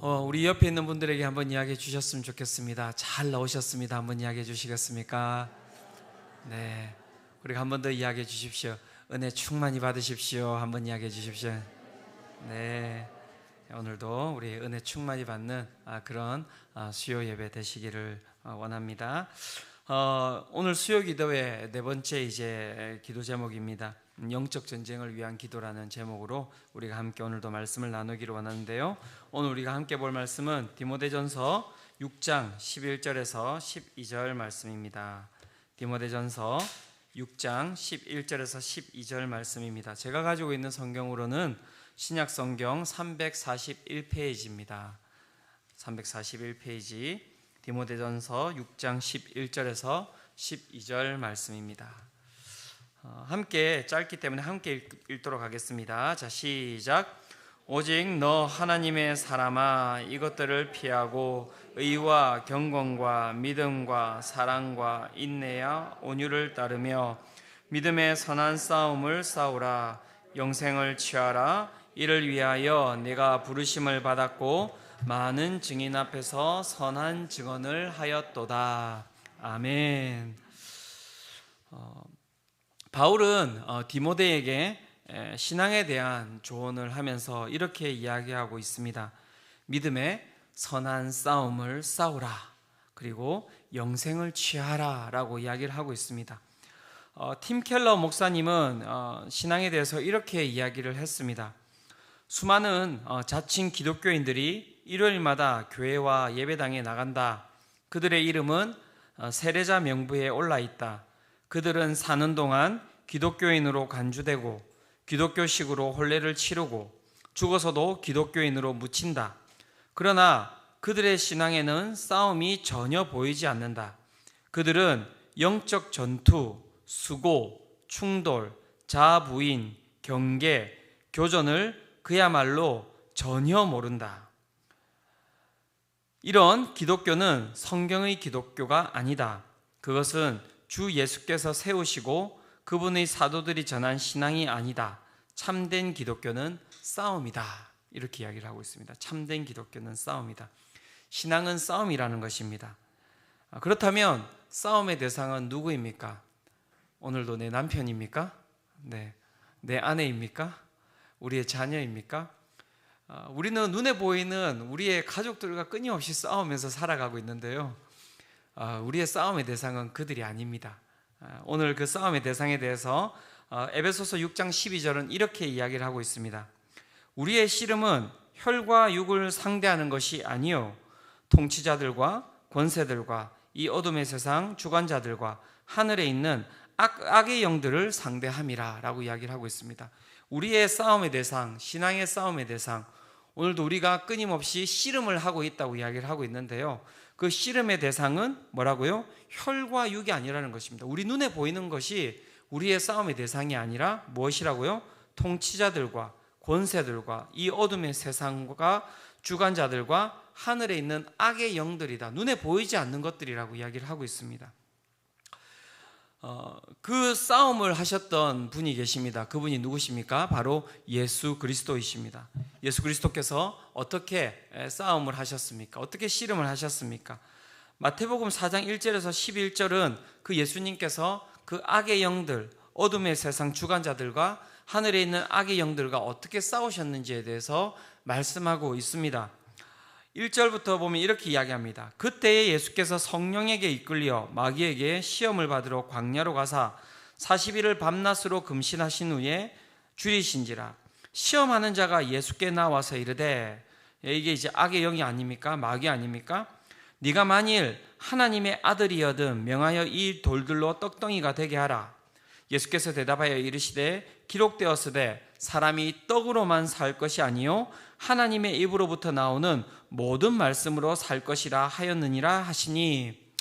우리 옆에 있는 분들에게 한번 이야기해 주셨으면 좋겠습니다. 잘 나오셨습니다. 한번 이야기해 주시겠습니까? 네, 우리가 한번 더 이야기해 주십시오. 은혜 충만히 받으십시오. 한번 이야기해 주십시오. 네, 오늘도 우리 은혜 충만히 받는 그런 수요 예배 되시기를 원합니다. 오늘 수요 기도의 네 번째 이제 기도 제목입니다. 영적 전쟁을 위한 기도라는 제목으로 우리가 함께 오늘도 말씀을 나누기를 원하는데요. 오늘 우리가 함께 볼 말씀은 디모데전서 6장 11절에서 12절 말씀입니다. 디모데전서 6장 11절에서 12절 말씀입니다. 제가 가지고 있는 성경으로는 신약 성경 341페이지입니다. 341페이지 디모데전서 6장 11절에서 12절 말씀입니다. 함께 짧기 때문에 함께 읽도록 하겠습니다. 자, 시작. 오직 너 하나님의 사람아, 이것들을 피하고 의와 경건과 믿음과 사랑과 인내와 온유를 따르며 믿음의 선한 싸움을 싸우라. 영생을 취하라. 이를 위하여 내가 부르심을 받았고 많은 증인 앞에서 선한 증언을 하였도다. 아멘. 바울은 디모데에게 신앙에 대한 조언을 하면서 이렇게 이야기하고 있습니다. 믿음의 선한 싸움을 싸우라. 그리고 영생을 취하라 라고 이야기를 하고 있습니다. 팀 켈러 목사님은 신앙에 대해서 이렇게 이야기를 했습니다. 수많은 자칭 기독교인들이 일요일마다 교회와 예배당에 나간다. 그들의 이름은 세례자 명부에 올라 있다. 그들은 사는 동안 기독교인으로 간주되고 기독교식으로 혼례를 치르고 죽어서도 기독교인으로 묻힌다. 그러나 그들의 신앙에는 싸움이 전혀 보이지 않는다. 그들은 영적 전투, 수고, 충돌, 자부인, 경계, 교전을 그야말로 전혀 모른다. 이런 기독교는 성경의 기독교가 아니다. 그것은 주 예수께서 세우시고 그분의 사도들이 전한 신앙이 아니다. 참된 기독교는 싸움이다. 이렇게 이야기를 하고 있습니다. 참된 기독교는 싸움이다. 신앙은 싸움이라는 것입니다. 그렇다면 싸움의 대상은 누구입니까? 오늘도 내 남편입니까? 네. 내 아내입니까? 우리의 자녀입니까? 우리는 눈에 보이는 우리의 가족들과 끊임없이 싸우면서 살아가고 있는데요. 우리의 싸움의 대상은 그들이 아닙니다. 오늘 그 싸움의 대상에 대해서 에베소서 6장 12절은 이렇게 이야기를 하고 있습니다. 우리의 씨름은 혈과 육을 상대하는 것이 아니요 통치자들과 권세들과 이 어둠의 세상 주관자들과 하늘에 있는 악의 영들을 상대함이라 라고 이야기를 하고 있습니다. 우리의 싸움의 대상, 신앙의 싸움의 대상, 오늘도 우리가 끊임없이 씨름을 하고 있다고 이야기를 하고 있는데요. 그 씨름의 대상은 뭐라고요? 혈과 육이 아니라는 것입니다. 우리 눈에 보이는 것이 우리의 싸움의 대상이 아니라 무엇이라고요? 통치자들과 권세들과 이 어둠의 세상과 주관자들과 하늘에 있는 악의 영들이다. 눈에 보이지 않는 것들이라고 이야기를 하고 있습니다. 그 싸움을 하셨던 분이 계십니다. 그분이 누구십니까? 바로 예수 그리스도이십니다. 예수 그리스도께서 어떻게 싸움을 하셨습니까? 어떻게 씨름을 하셨습니까? 마태복음 4장 1절에서 11절은 그 예수님께서 그 악의 영들, 어둠의 세상 주관자들과 하늘에 있는 악의 영들과 어떻게 싸우셨는지에 대해서 말씀하고 있습니다. 1절부터 보면 이렇게 이야기합니다. 그때에 예수께서 성령에게 이끌려 마귀에게 시험을 받으러 광야로 가사 40일을 밤낮으로 금신하신 후에 줄이신지라. 시험하는 자가 예수께 나와서 이르되, 이게 이제 악의 영이 아닙니까? 마귀 아닙니까? 네가 만일 하나님의 아들이여든 명하여 이 돌들로 떡덩이가 되게 하라. 예수께서 대답하여 이르시되 기록되었으되 사람이 떡으로만 살 것이 아니요 하나님의 입으로부터 나오는 모든 말씀으로 살 것이라 하였느니라 하시니,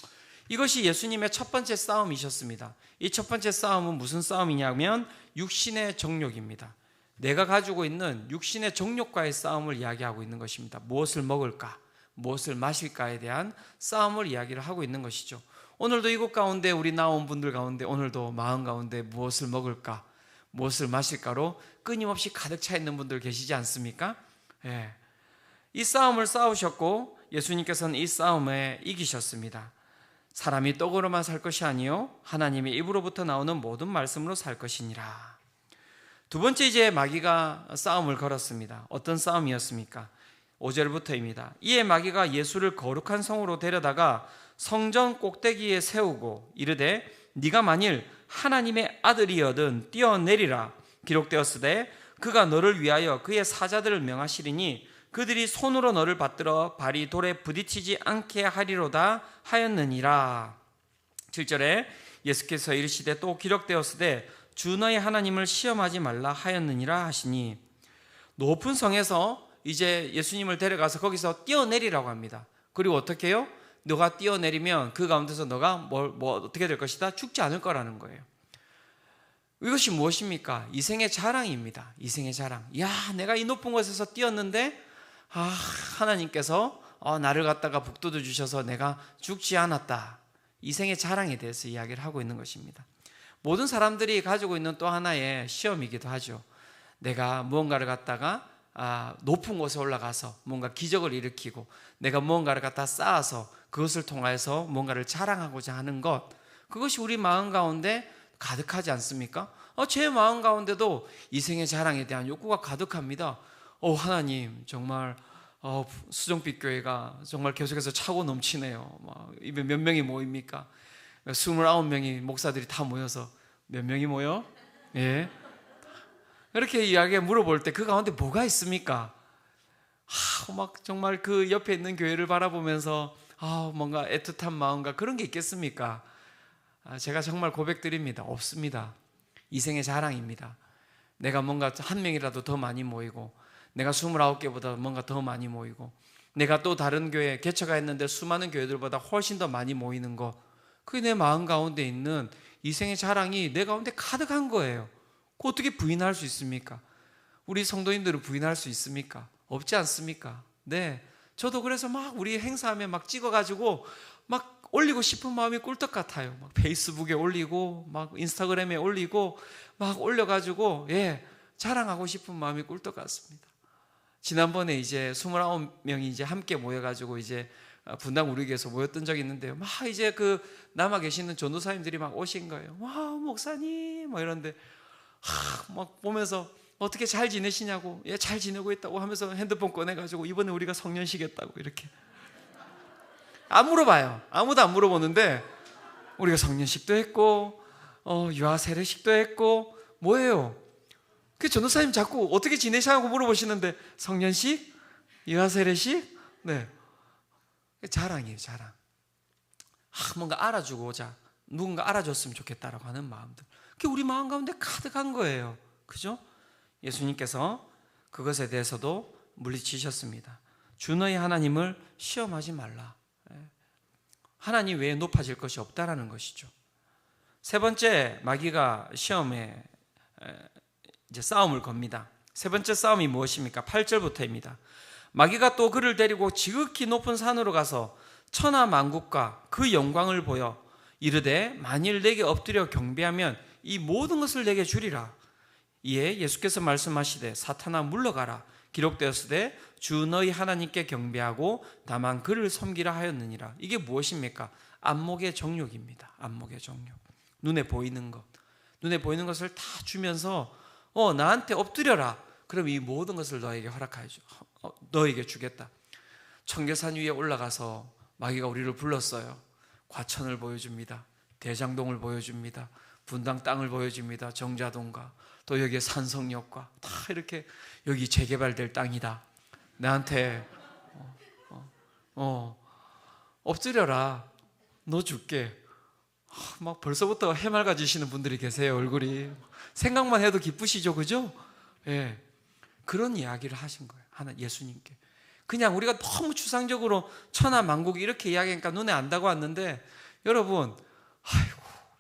이것이 예수님의 첫 번째 싸움이셨습니다. 이 첫 번째 싸움은 무슨 싸움이냐면 육신의 정욕입니다. 내가 가지고 있는 육신의 정욕과의 싸움을 이야기하고 있는 것입니다. 무엇을 먹을까, 무엇을 마실까에 대한 싸움을 이야기를 하고 있는 것이죠. 오늘도 이곳 가운데 우리 나온 분들 가운데 오늘도 마음 가운데 무엇을 먹을까, 무엇을 마실까로 끊임없이 가득 차 있는 분들 계시지 않습니까? 예. 이 싸움을 싸우셨고 예수님께서는 이 싸움에 이기셨습니다. 사람이 떡으로만 살 것이 아니요 하나님의 입으로부터 나오는 모든 말씀으로 살 것이니라. 두 번째, 이제 마귀가 싸움을 걸었습니다. 어떤 싸움이었습니까? 5절부터입니다. 이에 마귀가 예수를 거룩한 성으로 데려다가 성전 꼭대기에 세우고 이르되 네가 만일 하나님의 아들이여든 뛰어내리라. 기록되었으되 그가 너를 위하여 그의 사자들을 명하시리니 그들이 손으로 너를 받들어 발이 돌에 부딪히지 않게 하리로다 하였느니라. 7절에 예수께서 이르시되 또 기록되었으되 주 너의 하나님을 시험하지 말라 하였느니라 하시니, 높은 성에서 이제 예수님을 데려가서 거기서 뛰어내리라고 합니다. 그리고 어떻게 해요? 너가 뛰어내리면 그 가운데서 너가 어떻게 될 것이다? 죽지 않을 거라는 거예요. 이것이 무엇입니까? 이생의 자랑입니다. 이생의 자랑. 야, 내가 이 높은 곳에서 뛰었는데 하나님께서 나를 갖다가 북돋워 주셔서 내가 죽지 않았다. 이생의 자랑에 대해서 이야기를 하고 있는 것입니다. 모든 사람들이 가지고 있는 또 하나의 시험이기도 하죠. 내가 무언가를 갖다가 높은 곳에 올라가서 뭔가 기적을 일으키고 내가 무언가를 갖다 쌓아서 그것을 통해서 뭔가를 자랑하고자 하는 것, 그것이 우리 마음 가운데 가득하지 않습니까? 제 마음 가운데도 이생의 자랑에 대한 욕구가 가득합니다. 하나님, 정말 수정빛 교회가 정말 계속해서 차고 넘치네요. 입에 몇 명이 모입니까? 29명이 목사들이 다 모여서. 몇 명이 모여? 예. 이렇게 이야기에 물어볼 때 그 가운데 뭐가 있습니까? 막 정말 그 옆에 있는 교회를 바라보면서 뭔가 애틋한 마음과 그런 게 있겠습니까? 제가 정말 고백드립니다. 없습니다. 이생의 자랑입니다. 내가 뭔가 한 명이라도 더 많이 모이고, 내가 29개보다 뭔가 더 많이 모이고, 내가 또 다른 교회 개척가 했는데 수많은 교회들보다 훨씬 더 많이 모이는 것, 그게 내 마음 가운데 있는 이생의 자랑이 내 가운데 가득한 거예요. 그거 어떻게 부인할 수 있습니까? 우리 성도님들은 부인할 수 있습니까? 없지 않습니까? 네, 저도 그래서 막 우리 행사하면 막 찍어가지고 막 올리고 싶은 마음이 꿀떡 같아요. 막 페이스북에 올리고 막 인스타그램에 올리고 막 올려가지고 자랑하고 싶은 마음이 꿀떡 같습니다. 지난번에 이제 29명이 이제 함께 모여가지고 이제 분당 우리 교회에서 모였던 적이 있는데요. 막 이제 그 남아 계시는 전도사님들이 막 오신 거예요. 와, 목사님, 뭐 이런데 막 보면서 어떻게 잘 지내시냐고, 잘 지내고 있다고 하면서 핸드폰 꺼내가지고 이번에 우리가 성년식 했다고 이렇게 안 물어봐요. 아무도 안 물어보는데 우리가 성년식도 했고 유아 세례식도 했고 뭐예요? 그 전도사님 자꾸 어떻게 지내시냐고 물어보시는데 성년식? 유아 세례식? 네, 자랑이에요, 자랑. 뭔가 알아주고자, 누군가 알아줬으면 좋겠다라고 하는 마음들, 그게 우리 마음 가운데 가득한 거예요. 그죠? 예수님께서 그것에 대해서도 물리치셨습니다. 주 너희 하나님을 시험하지 말라. 하나님 외에 높아질 것이 없다라는 것이죠. 세 번째, 마귀가 시험에 이제 싸움을 겁니다. 세 번째 싸움이 무엇입니까? 8절부터입니다. 마귀가 또 그를 데리고 지극히 높은 산으로 가서 천하 만국과 그 영광을 보여 이르되 만일 내게 엎드려 경배하면 이 모든 것을 내게 주리라. 이에 예수께서 말씀하시되 사탄아 물러가라. 기록되었으되 주 너희 하나님께 경배하고 다만 그를 섬기라 하였느니라. 이게 무엇입니까? 안목의 정욕입니다. 안목의 정욕. 눈에 보이는 것, 눈에 보이는 것을 다 주면서 나한테 엎드려라. 그럼 이 모든 것을 너에게 허락하여 너에게 주겠다. 청계산 위에 올라가서 마귀가 우리를 불렀어요. 과천을 보여줍니다. 대장동을 보여줍니다. 분당 땅을 보여줍니다. 정자동과 또 여기에 산성역과 다 이렇게 여기 재개발될 땅이다. 나한테 엎드려라. 너 줄게. 막 벌써부터 해맑아지시는 분들이 계세요. 얼굴이 생각만 해도 기쁘시죠, 그죠? 예, 그런 이야기를 하신 거예요. 하나 예수님께. 그냥 우리가 너무 추상적으로 천하 만국 이렇게 이야기하니까 눈에 안다고 왔는데, 여러분,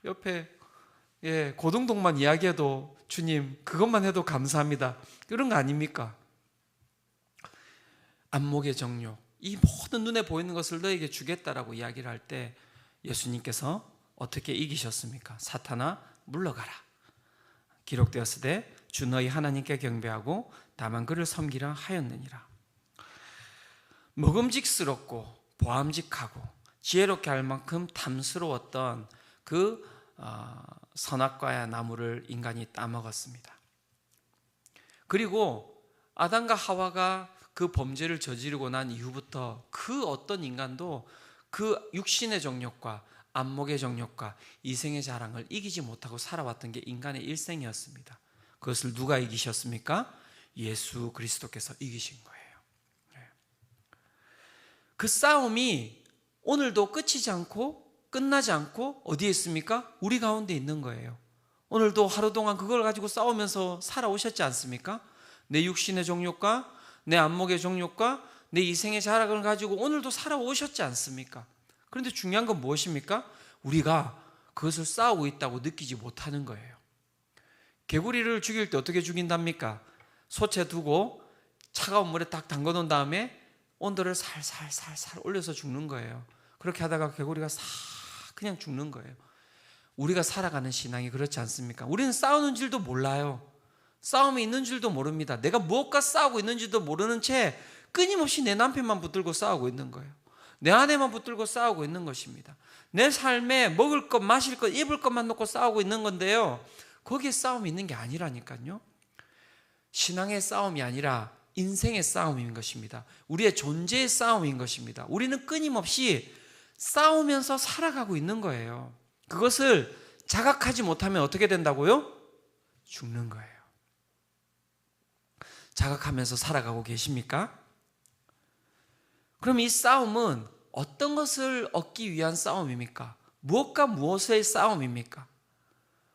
옆에 고등동만 이야기해도 주님 그것만 해도 감사합니다. 이런 거 아닙니까? 안목의 정욕, 이 모든 눈에 보이는 것을 너에게 주겠다라고 이야기를 할 때 예수님께서 어떻게 이기셨습니까? 사탄아 물러가라. 기록되었으되 주 너희 하나님께 경배하고 다만 그를 섬기라 하였느니라. 먹음직스럽고 보암직하고 지혜롭게 할 만큼 탐스러웠던 그 선악과의 나무를 인간이 따먹었습니다. 그리고 아담과 하와가 그 범죄를 저지르고 난 이후부터 그 어떤 인간도 그 육신의 정욕과 안목의 정욕과 이생의 자랑을 이기지 못하고 살아왔던 게 인간의 일생이었습니다. 그것을 누가 이기셨습니까? 예수 그리스도께서 이기신 거예요. 그 싸움이 오늘도 끝이지 않고 끝나지 않고 어디에 있습니까? 우리 가운데 있는 거예요. 오늘도 하루 동안 그걸 가지고 싸우면서 살아오셨지 않습니까? 내 육신의 정욕과 내 안목의 정욕과 내 이생의 자랑을 가지고 오늘도 살아오셨지 않습니까? 그런데 중요한 건 무엇입니까? 우리가 그것을 싸우고 있다고 느끼지 못하는 거예요. 개구리를 죽일 때 어떻게 죽인답니까? 솥에 두고 차가운 물에 딱 담궈 놓은 다음에 온도를 살살살살 올려서 죽는 거예요. 그렇게 하다가 개구리가 싹 그냥 죽는 거예요. 우리가 살아가는 신앙이 그렇지 않습니까? 우리는 싸우는 줄도 몰라요. 싸움이 있는 줄도 모릅니다. 내가 무엇과 싸우고 있는지도 모르는 채 끊임없이 내 남편만 붙들고 싸우고 있는 거예요. 내 아내만 붙들고 싸우고 있는 것입니다. 내 삶에 먹을 것, 마실 것, 입을 것만 놓고 싸우고 있는 건데요, 거기에 싸움이 있는 게 아니라니까요. 신앙의 싸움이 아니라 인생의 싸움인 것입니다. 우리의 존재의 싸움인 것입니다. 우리는 끊임없이 싸우면서 살아가고 있는 거예요. 그것을 자각하지 못하면 어떻게 된다고요? 죽는 거예요. 자각하면서 살아가고 계십니까? 그럼 이 싸움은 어떤 것을 얻기 위한 싸움입니까? 무엇과 무엇의 싸움입니까?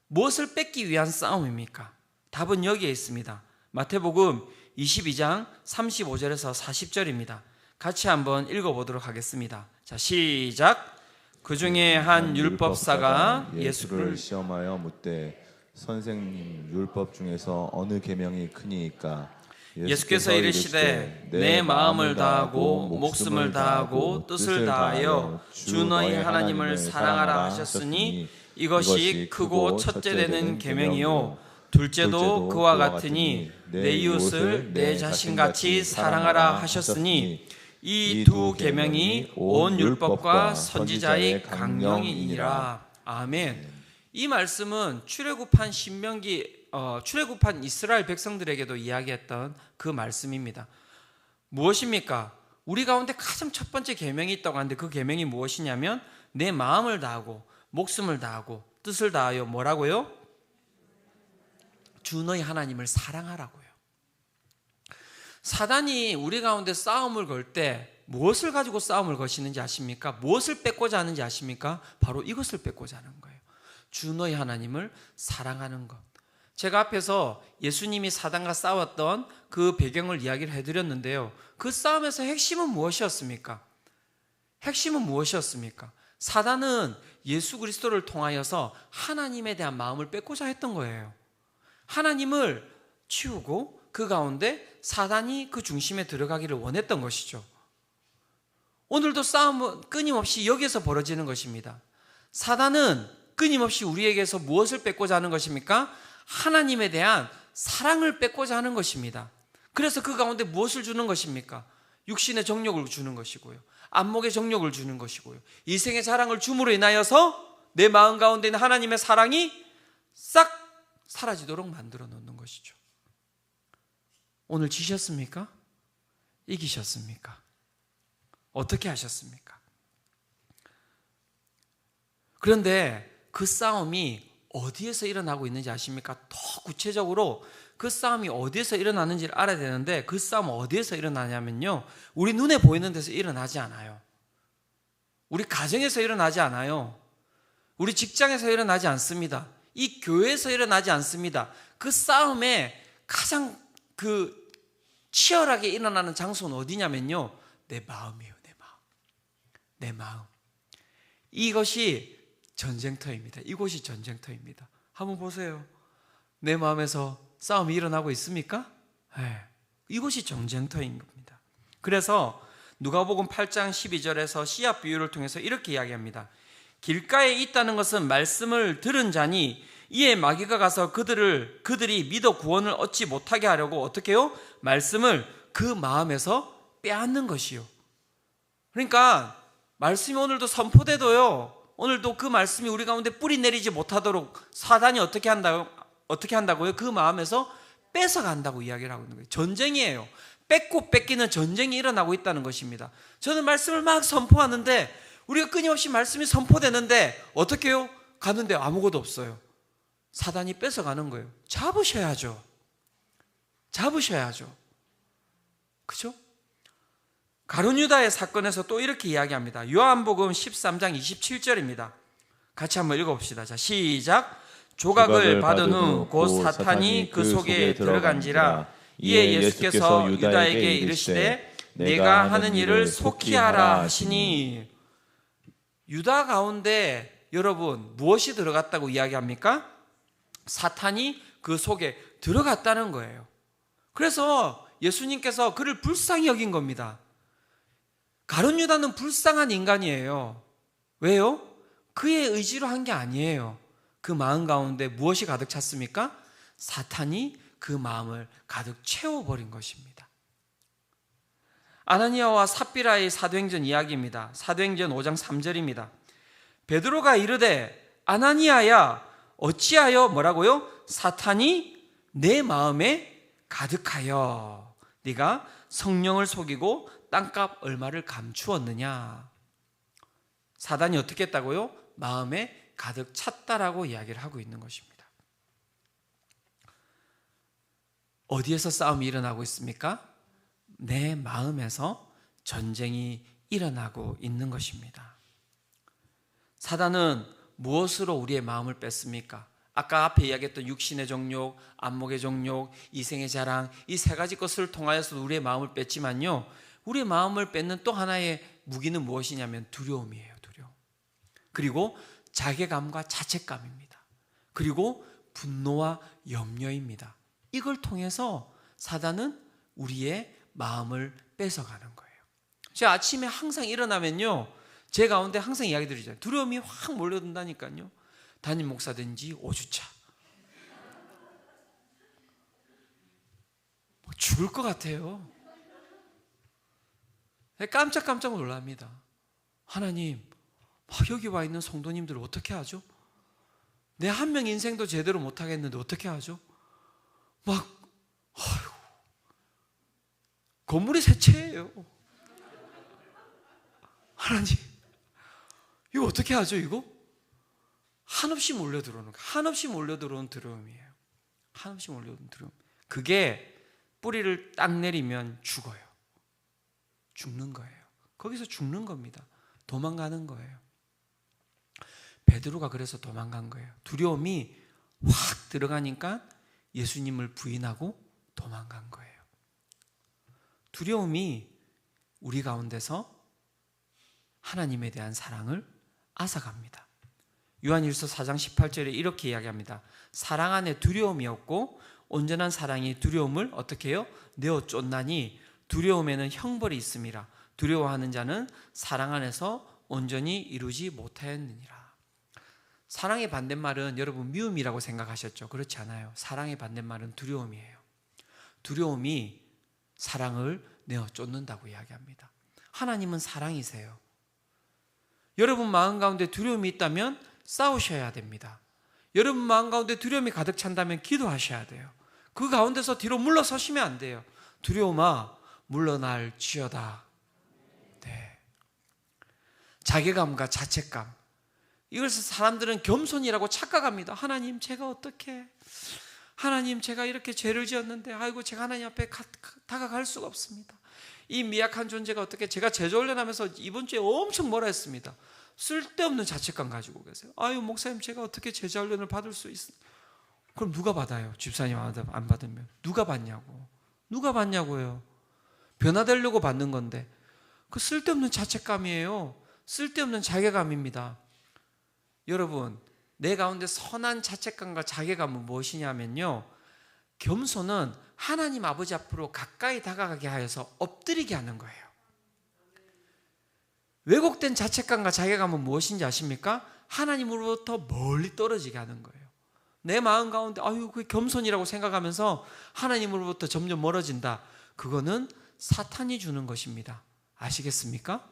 무엇을 뺏기 위한 싸움입니까? 답은 여기에 있습니다. 마태복음 22장 35절에서 40절입니다. 같이 한번 읽어보도록 하겠습니다. 자, 시작. 그 중에 한 율법사가 예수를 시험하여 묻되 선생님, 율법 중에서 어느 계명이 크니이까? 예수께서 이르시되 내 마음을 다하고 목숨을 다하고 뜻을 다하여 주 너희 하나님을 사랑하라 하셨으니 이것이 크고 첫째 되는 계명이요 둘째도 그와 같으니 내 이웃을 내 자신같이 사랑하라 하셨으니 이 두 계명이 온 율법과 선지자의 강령이니라. 아멘. 이 말씀은 출애굽한 출애굽한 이스라엘 백성들에게도 이야기했던 그 말씀입니다. 무엇입니까? 우리 가운데 가장 첫 번째 계명이 있다고 하는데 그 계명이 무엇이냐면 내 마음을 다하고 목숨을 다하고 뜻을 다하여 뭐라고요? 주 너희 하나님을 사랑하라고요. 사단이 우리 가운데 싸움을 걸 때 무엇을 가지고 싸움을 거시는지 아십니까? 무엇을 뺏고자 하는지 아십니까? 바로 이것을 뺏고자 하는 거예요. 주 너희 하나님을 사랑하는 것. 제가 앞에서 예수님이 사단과 싸웠던 그 배경을 이야기를 해드렸는데요, 그 싸움에서 핵심은 무엇이었습니까? 핵심은 무엇이었습니까? 사단은 예수 그리스도를 통하여서 하나님에 대한 마음을 뺏고자 했던 거예요. 하나님을 치우고 그 가운데 사단이 그 중심에 들어가기를 원했던 것이죠. 오늘도 싸움은 끊임없이 여기에서 벌어지는 것입니다. 사단은 끊임없이 우리에게서 무엇을 뺏고자 하는 것입니까? 하나님에 대한 사랑을 뺏고자 하는 것입니다. 그래서 그 가운데 무엇을 주는 것입니까? 육신의 정욕을 주는 것이고요, 안목의 정욕을 주는 것이고요, 이생의 자랑을 줌으로 인하여서 내 마음 가운데 있는 하나님의 사랑이 싹 사라지도록 만들어 놓는 것이죠. 오늘 지셨습니까? 이기셨습니까? 어떻게 하셨습니까? 그런데 그 싸움이 어디에서 일어나고 있는지 아십니까? 더 구체적으로 그 싸움이 어디에서 일어나는지를 알아야 되는데, 그 싸움은 어디에서 일어나냐면요, 우리 눈에 보이는 데서 일어나지 않아요. 우리 가정에서 일어나지 않아요. 우리 직장에서 일어나지 않습니다. 이 교회에서 일어나지 않습니다. 그 싸움에 가장 치열하게 일어나는 장소는 어디냐면요, 내 마음이에요. 내 마음. 이것이 전쟁터입니다. 이곳이 전쟁터입니다. 한번 보세요. 내 마음에서 싸움이 일어나고 있습니까? 네. 이곳이 전쟁터인 겁니다. 그래서 누가복음 8장 12절에서 씨앗 비유를 통해서 이렇게 이야기합니다. 길가에 있다는 것은 말씀을 들은 자니 이에 마귀가 가서 그들이 믿어 구원을 얻지 못하게 하려고 어떻게 해요? 말씀을 그 마음에서 빼앗는 것이요. 그러니까 말씀이 오늘도 선포돼도요, 오늘도 그 말씀이 우리 가운데 뿌리 내리지 못하도록 사단이 어떻게 한다고요? 그 마음에서 뺏어간다고 이야기를 하고 있는 거예요. 전쟁이에요. 뺏고 뺏기는 전쟁이 일어나고 있다는 것입니다. 저는 말씀을 막 선포하는데, 우리가 끊임없이 말씀이 선포되는데 어떻게 해요? 가는데 아무것도 없어요. 사단이 뺏어가는 거예요. 잡으셔야죠. 잡으셔야죠. 그죠? 가룟 유다의 사건에서 또 이렇게 이야기합니다. 요한복음 13장 27절입니다. 같이 한번 읽어봅시다. 자, 시작. 조각을 받은 후 곧 사탄이 그 속에 들어간지라. 이에 예수께서 유다에게 이르시되 내가 하는 일을 속히 하라 하시니. 유다 가운데 여러분 무엇이 들어갔다고 이야기합니까? 사탄이 그 속에 들어갔다는 거예요. 그래서 예수님께서 그를 불쌍히 여긴 겁니다. 가룟 유다는 불쌍한 인간이에요. 왜요? 그의 의지로 한 게 아니에요. 그 마음 가운데 무엇이 가득 찼습니까? 사탄이 그 마음을 가득 채워버린 것입니다. 아나니아와 삽비라의 사도행전 이야기입니다. 사도행전 5장 3절입니다. 베드로가 이르되 아나니아야 어찌하여 뭐라고요? 사탄이 내 마음에 가득하여 네가 성령을 속이고 땅값 얼마를 감추었느냐. 사단이 어떻게 했다고요? 마음에 가득 찼다라고 이야기를 하고 있는 것입니다. 어디에서 싸움이 일어나고 있습니까? 내 마음에서 전쟁이 일어나고 있는 것입니다. 사단은 무엇으로 우리의 마음을 뺐습니까? 아까 앞에 이야기했던 육신의 정욕, 안목의 정욕, 이생의 자랑, 이 세 가지 것을 통하여서 우리의 마음을 뺐지만요, 우리의 마음을 뺏는 또 하나의 무기는 무엇이냐면 두려움이에요. 두려움. 그리고 자괴감과 자책감입니다. 그리고 분노와 염려입니다. 이걸 통해서 사단은 우리의 마음을 뺏어가는 거예요. 제가 아침에 항상 일어나면요, 제 가운데 항상 이야기 드리잖아요. 두려움이 확 몰려든다니까요. 담임 목사 된 지 5주차. 죽을 것 같아요. 깜짝깜짝 놀랍니다. 하나님, 여기 와 있는 성도님들을 어떻게 하죠? 내 한 명 인생도 제대로 못하겠는데 어떻게 하죠? 건물이 새 채예요. 하나님, 이거 어떻게 하죠, 이거? 한없이 몰려들어오는 거예요. 한없이 몰려들어오는 두려움이에요. 한없이 몰려오는 두려움. 그게 뿌리를 딱 내리면 죽어요. 죽는 거예요. 거기서 죽는 겁니다. 도망가는 거예요. 베드로가 그래서 도망간 거예요. 두려움이 확 들어가니까 예수님을 부인하고 도망간 거예요. 두려움이 우리 가운데서 하나님에 대한 사랑을 앗아갑니다. 요한일서 4장 18절에 이렇게 이야기합니다. 사랑 안에 두려움이 없고 온전한 사랑이 두려움을 어떻게 해요? 내어 쫓나니 두려움에는 형벌이 있음이라. 두려워하는 자는 사랑 안에서 온전히 이루지 못하였느니라. 사랑의 반대말은 여러분 미움이라고 생각하셨죠? 그렇지 않아요. 사랑의 반대말은 두려움이에요. 두려움이 사랑을 내어 쫓는다고 이야기합니다. 하나님은 사랑이세요. 여러분 마음 가운데 두려움이 있다면 싸우셔야 됩니다. 여러분 마음 가운데 두려움이 가득 찬다면 기도하셔야 돼요. 그 가운데서 뒤로 물러서시면 안 돼요. 두려움아 물러날지어다. 네. 자괴감과 자책감, 이것을 사람들은 겸손이라고 착각합니다. 하나님 제가 어떻게, 하나님 제가 이렇게 죄를 지었는데 아이고 제가 하나님 앞에 다가갈 수가 없습니다. 이 미약한 존재가 어떻게, 제가 제자훈련하면서 이번 주에 엄청 뭐라 했습니다. 쓸데없는 자책감 가지고 계세요. 아유 목사님 제가 어떻게 제자훈련을 받을 수 있습니까? 그럼 누가 받아요? 집사님 안 받으면 누가 받냐고. 누가 받냐고요. 변화되려고 받는 건데 그 쓸데없는 자책감이에요. 쓸데없는 자괴감입니다. 여러분 내 가운데 선한 자책감과 자괴감은 무엇이냐면요, 겸손은 하나님 아버지 앞으로 가까이 다가가게 하여서 엎드리게 하는 거예요. 왜곡된 자책감과 자괴감은 무엇인지 아십니까? 하나님으로부터 멀리 떨어지게 하는 거예요. 내 마음 가운데 아유 그게 겸손이라고 생각하면서 하나님으로부터 점점 멀어진다. 그거는 사탄이 주는 것입니다. 아시겠습니까?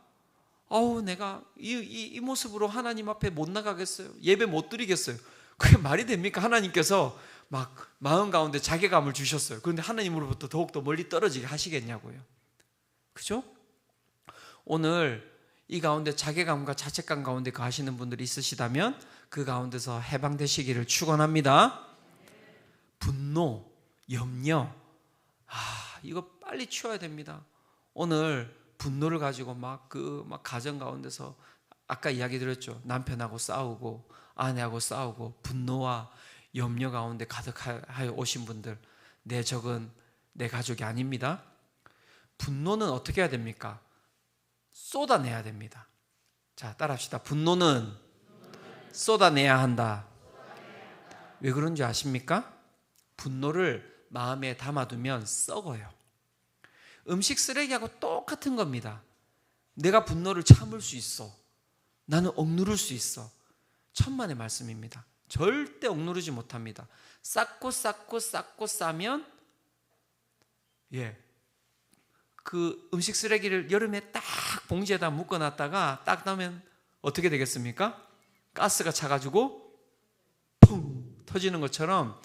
내가 이 모습으로 하나님 앞에 못 나가겠어요. 예배 못 드리겠어요. 그게 말이 됩니까? 하나님께서 막 마음 가운데 자괴감을 주셨어요. 그런데 하나님으로부터 더욱더 멀리 떨어지게 하시겠냐고요. 그죠? 오늘 이 가운데 자괴감과 자책감 가운데 거하시는 분들이 있으시다면 그 가운데서 해방되시기를 축원합니다. 분노, 염려, 이거 빨리 치워야 됩니다. 오늘 분노를 가지고 막 가정 가운데서 아까 이야기 드렸죠. 남편하고 싸우고 아내하고 싸우고 분노와 염려 가운데 가득하여 오신 분들, 내 적은 내 가족이 아닙니다. 분노는 어떻게 해야 됩니까? 쏟아내야 됩니다. 자, 따라합시다. 분노는 쏟아내야 한다. 왜 그런지 아십니까? 분노를 마음에 담아두면 썩어요. 음식 쓰레기하고 똑같은 겁니다. 내가 분노를 참을 수 있어. 나는 억누를 수 있어. 천만의 말씀입니다. 절대 억누르지 못합니다. 쌓고 싸면 그 음식 쓰레기를 여름에 딱 봉지에다 묶어놨다가 딱 나면 어떻게 되겠습니까? 가스가 차가지고 펑 터지는 것처럼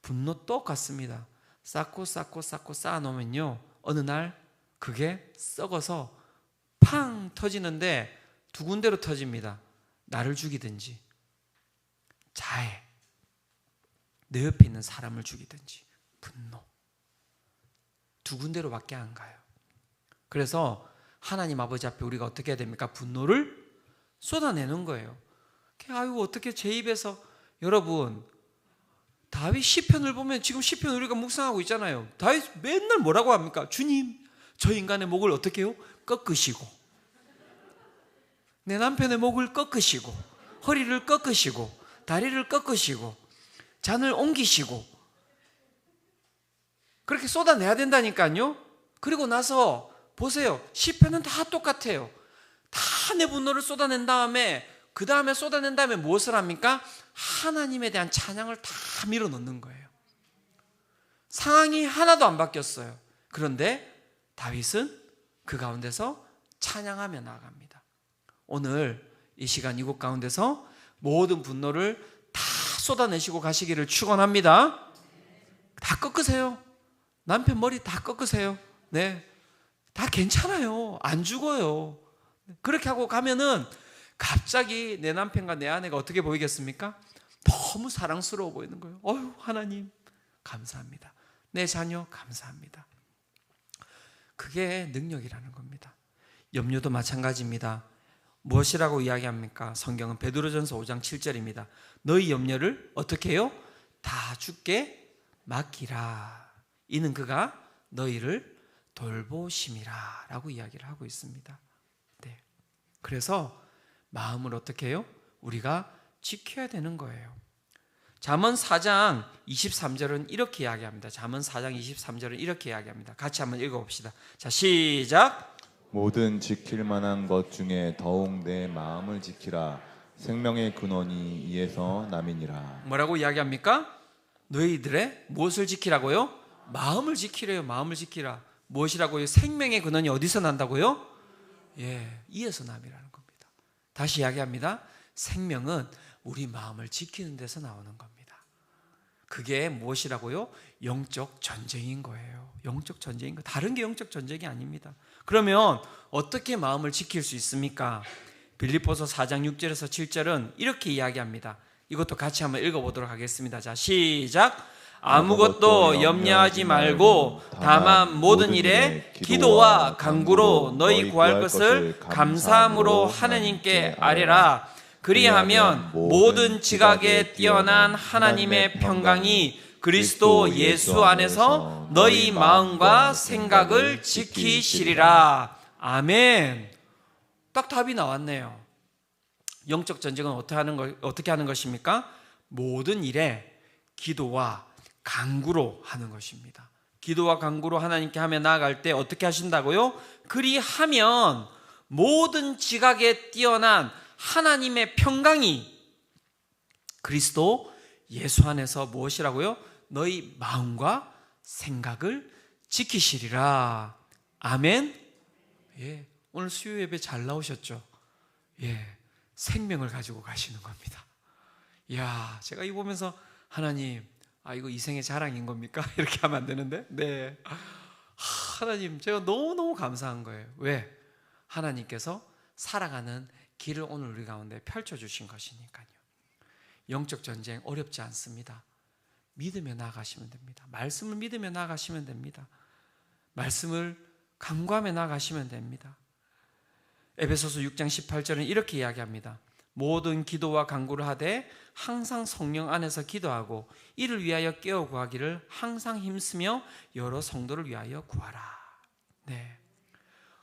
분노 똑같습니다. 쌓고 쌓아놓으면요, 어느 날 그게 썩어서 팡 터지는데 두 군데로 터집니다. 나를 죽이든지 자해, 내 옆에 있는 사람을 죽이든지. 분노 두 군데로밖에 안 가요. 그래서 하나님 아버지 앞에 우리가 어떻게 해야 됩니까? 분노를 쏟아내는 거예요. 어떻게 제 입에서, 여러분, 다윗 시편을 보면 지금 시편 우리가 묵상하고 있잖아요. 다윗 맨날 뭐라고 합니까? 주님, 저 인간의 목을 어떻게 해요? 꺾으시고, 내 남편의 목을 꺾으시고, 허리를 꺾으시고, 다리를 꺾으시고, 잔을 옮기시고, 그렇게 쏟아내야 된다니까요. 그리고 나서 보세요. 시편은 다 똑같아요. 다 내 분노를 쏟아낸 다음에, 그 다음에 쏟아낸 다음에 무엇을 합니까? 하나님에 대한 찬양을 다 밀어넣는 거예요. 상황이 하나도 안 바뀌었어요. 그런데 다윗은 그 가운데서 찬양하며 나아갑니다. 오늘 이 시간 이곳 가운데서 모든 분노를 다 쏟아내시고 가시기를 축원합니다. 다 꺾으세요. 남편 머리 다 꺾으세요. 네, 다 괜찮아요. 안 죽어요. 그렇게 하고 가면은 갑자기 내 남편과 내 아내가 어떻게 보이겠습니까? 너무 사랑스러워 보이는 거예요. 하나님 감사합니다. 내 자녀 감사합니다. 그게 능력이라는 겁니다. 염려도 마찬가지입니다. 무엇이라고 이야기합니까? 성경은 베드로전서 5장 7절입니다. 너희 염려를 어떻게 해요? 다 주께 맡기라. 이는 그가 너희를 돌보심이라 라고 이야기를 하고 있습니다. 네. 그래서 마음을 어떻게 해요? 우리가 지켜야 되는 거예요. 잠언 4장 23절은 이렇게 이야기합니다. 잠언 4장 23절은 이렇게 이야기합니다. 같이 한번 읽어봅시다. 자, 시작. 모든 지킬 만한 것 중에 더욱 내 마음을 지키라. 생명의 근원이 이에서 남이니라. 뭐라고 이야기합니까? 너희들의 무엇을 지키라고요? 마음을 지키래요. 마음을 지키라. 무엇이라고요? 생명의 근원이 어디서 난다고요? 이에서 남이라는 겁니다. 다시 이야기합니다. 생명은 우리 마음을 지키는 데서 나오는 겁니다. 그게 무엇이라고요? 영적 전쟁인 거예요. 영적 전쟁인 거. 다른 게 영적 전쟁이 아닙니다. 그러면 어떻게 마음을 지킬 수 있습니까? 빌립보서 4장 6절에서 7절은 이렇게 이야기합니다. 이것도 같이 한번 읽어보도록 하겠습니다. 자, 시작. 아무것도 염려하지 말고 다만 모든 일에 기도와 간구로 너희 구할 것을 감사함으로 하느님께 아뢰라. 그리하면 모든 지각에 뛰어난 하나님의 평강이 그리스도 예수 안에서 너희 마음과 생각을 지키시리라. 아멘. 딱 답이 나왔네요. 영적 전쟁은 어떻게 하는 것입니까? 모든 일에 기도와 간구로 하는 것입니다. 기도와 간구로 하나님께 하며 나아갈 때 어떻게 하신다고요? 그리하면 모든 지각에 뛰어난 하나님의 평강이 그리스도 예수 안에서 무엇이라고요? 너희 마음과 생각을 지키시리라. 아멘. 오늘 수요 예배 잘 나오셨죠? 예, 생명을 가지고 가시는 겁니다. 이야, 제가 이거 보면서 하나님, 이거 이생의 자랑인 겁니까? 이렇게 하면 안 되는데, 네, 하나님, 제가 너무너무 감사한 거예요. 왜? 하나님께서 살아가는 길을 오늘 우리 가운데 펼쳐주신 것이니까요. 영적 전쟁 어렵지 않습니다. 믿으며 나아가시면 됩니다. 말씀을 믿으며 나아가시면 됩니다. 말씀을 간구하며 나아가시면 됩니다. 에베소서 6장 18절은 이렇게 이야기합니다. 모든 기도와 간구를 하되 항상 성령 안에서 기도하고 이를 위하여 깨어 구하기를 항상 힘쓰며 여러 성도를 위하여 구하라. 네.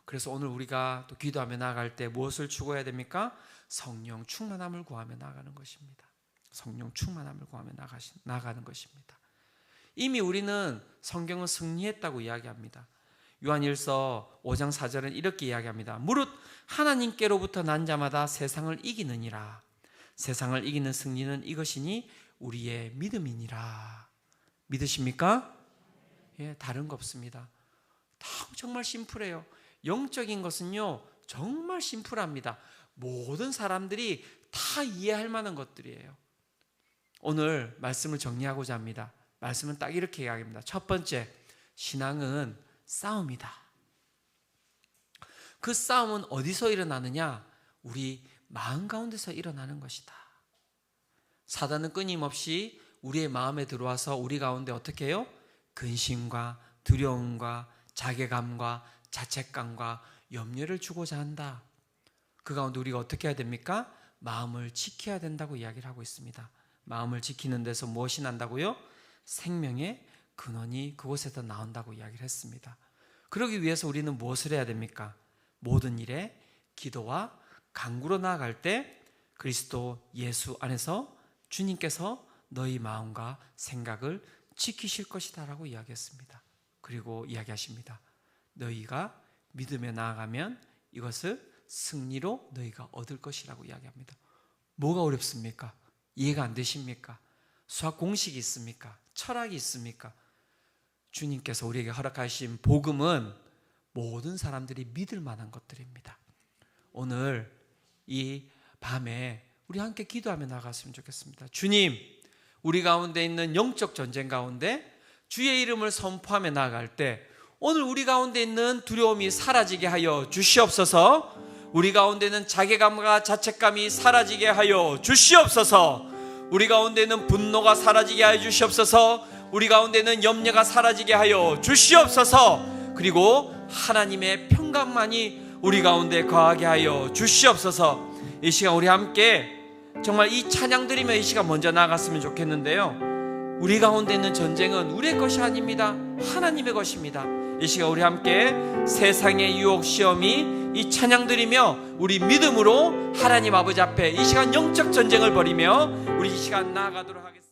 그래서 오늘 우리가 또 기도하며 나아갈 때 무엇을 추구해야 됩니까? 성령 충만함을 구하며 나아가는 것입니다. 성령 충만함을 구하며 나아가는 것입니다. 이미 우리는 성경은 승리했다고 이야기합니다. 요한일서 5장 4절은 이렇게 이야기합니다. 무릇 하나님께로부터 난 자마다 세상을 이기느니라. 세상을 이기는 승리는 이것이니 우리의 믿음이니라. 믿으십니까? 예, 다른 거 없습니다. 정말 심플해요. 영적인 것은요, 정말 심플합니다. 모든 사람들이 다 이해할 만한 것들이에요. 오늘 말씀을 정리하고자 합니다. 말씀은 딱 이렇게 이야기합니다. 첫 번째, 신앙은 싸움이다. 그 싸움은 어디서 일어나느냐? 우리 마음 가운데서 일어나는 것이다. 사단은 끊임없이 우리의 마음에 들어와서 우리 가운데 어떻게 해요? 근심과 두려움과 자괴감과 자책감과 염려를 주고자 한다. 그 가운데 우리가 어떻게 해야 됩니까? 마음을 지켜야 된다고 이야기를 하고 있습니다. 마음을 지키는 데서 무엇이 난다고요? 생명의 근원이 그곳에서 나온다고 이야기를 했습니다. 그러기 위해서 우리는 무엇을 해야 됩니까? 모든 일에 기도와 간구로 나아갈 때 그리스도 예수 안에서 주님께서 너희 마음과 생각을 지키실 것이다 라고 이야기했습니다. 그리고 이야기하십니다. 너희가 믿으며 나아가면 이것을 승리로 너희가 얻을 것이라고 이야기합니다. 뭐가 어렵습니까? 이해가 안 되십니까? 수학 공식이 있습니까? 철학이 있습니까? 주님께서 우리에게 허락하신 복음은 모든 사람들이 믿을 만한 것들입니다. 오늘 이 밤에 우리 함께 기도하며 나갔으면 좋겠습니다. 주님, 우리 가운데 있는 영적 전쟁 가운데 주의 이름을 선포하며 나아갈 때 오늘 우리 가운데 있는 두려움이 사라지게 하여 주시옵소서. 우리 가운데 있는 자괴감과 자책감이 사라지게 하여 주시옵소서. 우리 가운데 있는 분노가 사라지게 하여 주시옵소서. 우리 가운데 있는 염려가 사라지게 하여 주시옵소서. 그리고 하나님의 평강만이 우리 가운데 거하게 하여 주시옵소서. 이 시간 우리 함께 정말 이 찬양 드리며 이 시간 먼저 나아갔으면 좋겠는데요, 우리 가운데 있는 전쟁은 우리의 것이 아닙니다. 하나님의 것입니다. 이 시간 우리 함께 세상의 유혹 시험이 이 찬양 드리며 우리 믿음으로 하나님 아버지 앞에 이 시간 영적 전쟁을 벌이며 우리 이 시간 나아가도록 하겠습니다.